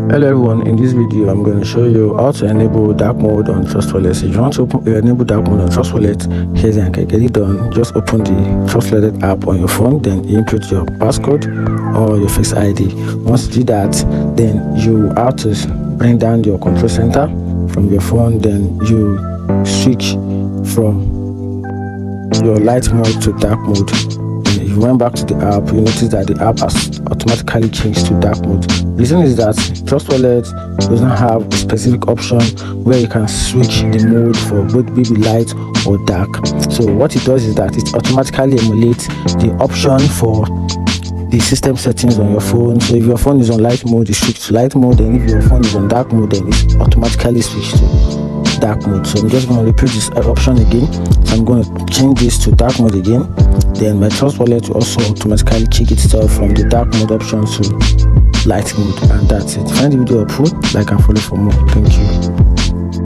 Hello everyone, in this video I'm going to show you how to enable dark mode on Trust Wallet. So if you want to enable dark mode on Trust Wallet, here's how you can get it done. Just open the Trust Wallet app on your phone, then you input your passcode or your Face ID. Once you do that, then you have to bring down your control center from your phone, then you switch from your light mode to dark mode. If you went back to the app, you notice that the app has automatically changed to dark mode. The reason is that Trust Wallet doesn't have a specific option where you can switch the mode for both baby light or dark. So what it does is that it automatically emulates the option for the system settings on your phone. So if your phone is on light mode, you switch to light mode, and if your phone is on dark mode, then it automatically switches to dark mode. So I'm just going to repeat this option again. So I'm going to change this to dark mode again. Then my Trust Wallet will also automatically kick itself from the dark mode option to light mode, and that's it. Find the video helpful, like and follow for more. Thank you.